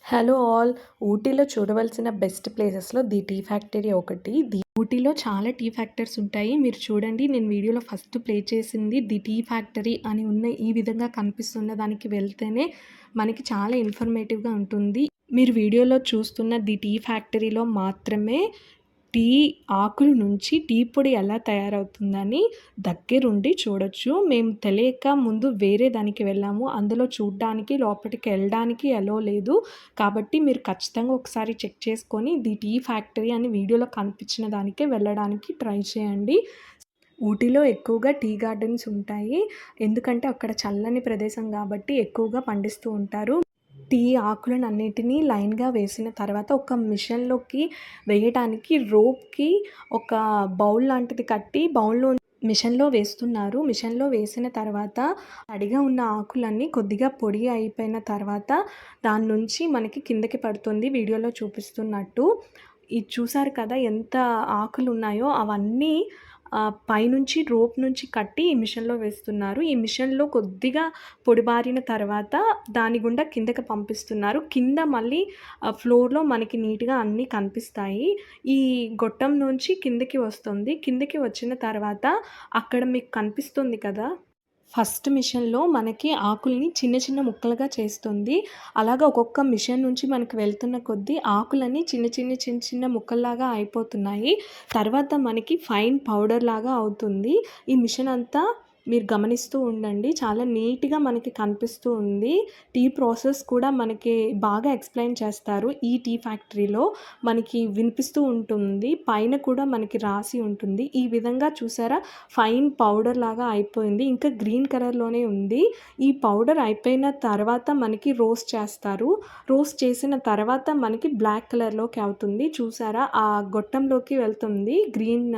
Hello all. ఊటీలో చూడవలసిన best ప్లేసెస్‌లో ది టీ ఫ్యాక్టరీ ఒకటి. ఊటీలో చాలా టీ ఫ్యాక్టరీస్ ఉంటాయి. మీరు చూడండి, నేను వీడియోలో ఫస్ట్ ప్లే చేసింది ది టీ ఫ్యాక్టరీ అని ఉన్న ఈ విధంగా కనిపిస్తున్న దానికి వెళ్తేనే మనకి చాలా ఇన్ఫర్మేటివ్‌గా ఉంటుంది. మీరు వీడియోలో చూస్తున్న ది టీ ఫ్యాక్టరీలో మాత్రమే టీ ఆకుల నుంచి టీ పొడి ఎలా తయారవుతుందని దగ్గరుండి చూడొచ్చు. మేము తెలియక ముందు వేరే దానికి వెళ్ళాము. అందులో చూడ్డానికి లోపటికి వెళ్ళడానికి ఎలో లేదు. కాబట్టి మీరు ఖచ్చితంగా ఒకసారి చెక్ చేసుకొని ది టీ ఫ్యాక్టరీ అని వీడియోలో కనిపించిన దానికే వెళ్ళడానికి ట్రై చేయండి. ఊటీలో ఎక్కువగా టీ గార్డెన్స్ ఉంటాయి. ఎందుకంటే అక్కడ చల్లని ప్రదేశం కాబట్టి ఎక్కువగా పండిస్తూ ఉంటారు. టీ ఆకులనన్నిటినీ లైన్‌గా వేసిన తర్వాత ఒక మిషన్‌లోకి వేయటానికి రోప్‌కి ఒక బౌల్ లాంటిది కట్టి మిషన్‌లో వేస్తున్నారు. మిషన్‌లో వేసిన తర్వాత తడిగా ఉన్న ఆకులన్నీ కొద్దిగా పొడి అయిపోయిన తర్వాత దాని నుంచి మనకి కిందకి పడుతుంది వీడియోలో చూపిస్తున్నట్టు. ఇది చూసారు కదా ఎంత ఆకులున్నాయో అవన్నీ పైనుంచి రోప్ నుంచి కట్టి ఈ మిషన్‌లో వేస్తున్నారు. ఈ మిషన్‌లో కొద్దిగా పొడిబారిన తర్వాత దాని గుండా కిందకి పంపిస్తున్నారు. కింద మళ్ళీ ఫ్లోర్‌లో మనకి నీట్‌గా అన్నీ కనిపిస్తాయి. ఈ గొట్టం నుంచి కిందకి వస్తుంది. కిందకి వచ్చిన తర్వాత అక్కడ మీకు కనిపిస్తుంది కదా! ఫస్ట్ మిషన్‌లో మనకి ఆకుల్ని చిన్న చిన్న ముక్కలుగా చేస్తుంది. అలాగా ఒక్కొక్క మిషన్ నుంచి మనకు వెళ్తున్న కొద్దీ ఆకులన్నీ చిన్న చిన్న ముక్కల్లాగా అయిపోతున్నాయి. తర్వాత మనకి ఫైన్ పౌడర్ లాగా అవుతుంది. ఈ మిషన్ అంతా మీరు గమనిస్తూ ఉండండి. చాలా నీట్‌గా మనకి కనిపిస్తూ ఉంది. టీ ప్రాసెస్ కూడా మనకి బాగా ఎక్స్‌ప్లెయిన్ చేస్తారు. ఈ టీ ఫ్యాక్టరీలో మనకి వినిపిస్తూ ఉంటుంది. పైన కూడా మనకి రాసి ఉంటుంది. ఈ విధంగా చూసారా, ఫైన్ పౌడర్ లాగా అయిపోయింది. ఇంకా గ్రీన్ కలర్‌లోనే ఉంది. ఈ పౌడర్ అయిపోయిన తర్వాత మనకి రోస్ట్ చేస్తారు. రోస్ట్ చేసిన తర్వాత మనకి బ్లాక్ కలర్‌లోకి అవుతుంది. చూసారా, ఆ గొట్టంలోకి వెళ్తుంది గ్రీన్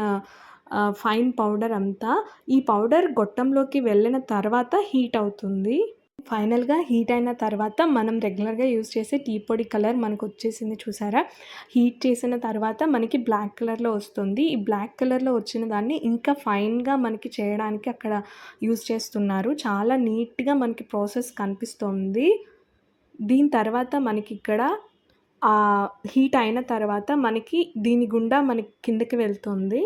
ఫైన్ పౌడర్ అంతా. ఈ పౌడర్ గొట్టంలోకి వెళ్ళిన తర్వాత హీట్ అవుతుంది. ఫైనల్‌గా హీట్ అయిన తర్వాత మనం రెగ్యులర్‌గా యూజ్ చేసే టీ పొడి కలర్ మనకొచ్చేసింది చూసారా? హీట్ చేసిన తర్వాత మనకి బ్లాక్ కలర్‌లో వస్తుంది. ఈ బ్లాక్ కలర్‌లో వచ్చిన దాన్ని ఇంకా ఫైన్‌గా మనకి చేయడానికి అక్కడ యూజ్ చేస్తున్నారు. చాలా నీట్‌గా మనకి ప్రాసెస్ కనిపిస్తోంది. దీని తర్వాత మనకిక్కడ హీట్ అయిన తర్వాత మనకి దీని గుండా మనకి కిందకి వెళ్తుంది.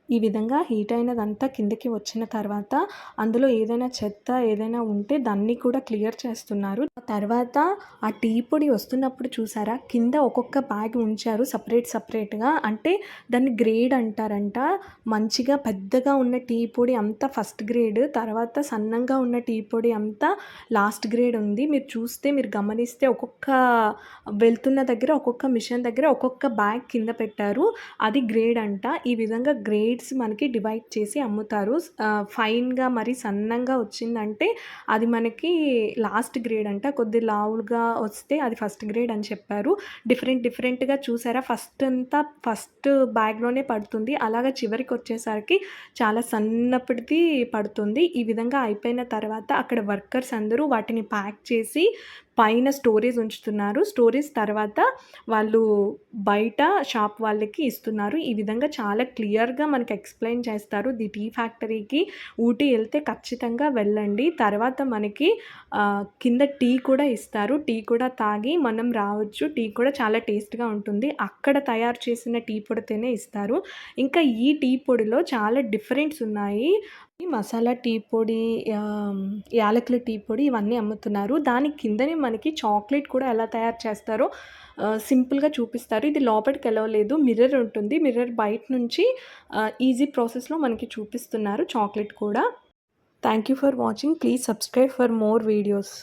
ఈ విధంగా హీట్ అయినదంతా కిందకి వచ్చిన తర్వాత అందులో ఏదైనా చెత్త ఏదైనా ఉంటే దాన్ని కూడా క్లియర్ చేస్తున్నారు. తర్వాత ఆ టీ పొడి వస్తున్నప్పుడు చూసారా, కింద ఒక్కొక్క బ్యాగ్ ఉంచారు సపరేట్‌గా. అంటే దాన్ని గ్రేడ్ అంటారంట. మంచిగా పెద్దగా ఉన్న టీ పొడి అంతా ఫస్ట్ గ్రేడ్, తర్వాత సన్నంగా ఉన్న టీ పొడి అంతా లాస్ట్ గ్రేడ్ ఉంది. మీరు గమనిస్తే ఒక్కొక్క వెళ్తున్న దగ్గర ఒక్కొక్క మిషన్ దగ్గర ఒక్కొక్క బ్యాగ్ కింద పెట్టారు. అది గ్రేడ్ అంట. ఈ విధంగా గ్రేడ్స్ మనకి డివైడ్ చేసి అమ్ముతారు. ఫైన్‌గా మరి సన్నంగా వచ్చిందంటే అది మనకి లాస్ట్ గ్రేడ్ అంట. కొద్ది లావుగా వస్తే అది ఫస్ట్ గ్రేడ్ అని చెప్పారు. డిఫరెంట్‌గా చూసారా, ఫస్ట్ బ్యాగ్‌లోనే పడుతుంది. అలాగా చివరికొచ్చేసరికి చాలా సన్నటిది పడుతుంది. ఈ విధంగా అయిపోయిన తర్వాత అక్కడ వర్కర్స్ అందరూ వాటిని ప్యాక్ చేసి పైన స్టోరేజ్ ఉంచుతున్నారు. స్టోరేజ్ తర్వాత వాళ్ళు బయట షాప్ వాళ్ళకి ఇస్తున్నారు. ఈ విధంగా చాలా క్లియర్‌గా మనకి ఎక్స్‌ప్లెయిన్ చేస్తారు. ది టీ ఫ్యాక్టరీకి ఊటీ వెళ్తే ఖచ్చితంగా వెళ్ళండి. తర్వాత మనకి కింద టీ కూడా ఇస్తారు. టీ కూడా తాగి మనం రావచ్చు. టీ కూడా చాలా టేస్ట్‌గా ఉంటుంది. అక్కడ తయారు చేసిన టీ పొడితోనే ఇస్తారు. ఇంకా ఈ టీ పొడిలో చాలా డిఫరెంట్స్ ఉన్నాయి. మసాలా టీ పొడి, యాలకుల టీ పొడి ఇవన్నీ అమ్ముతున్నారు. దాని కిందనే మనకి చాక్లెట్ కూడా ఎలా తయారు చేస్తారో సింపుల్‌గా చూపిస్తారు. ఇది లోపలికి ఎలో లేదు. మిర్రర్ ఉంటుంది. మిర్రర్ బయట నుంచి ఈజీ ప్రాసెస్‌లో మనకి చూపిస్తున్నారు చాక్లెట్ కూడా. Thank you for watching. Please subscribe for more videos.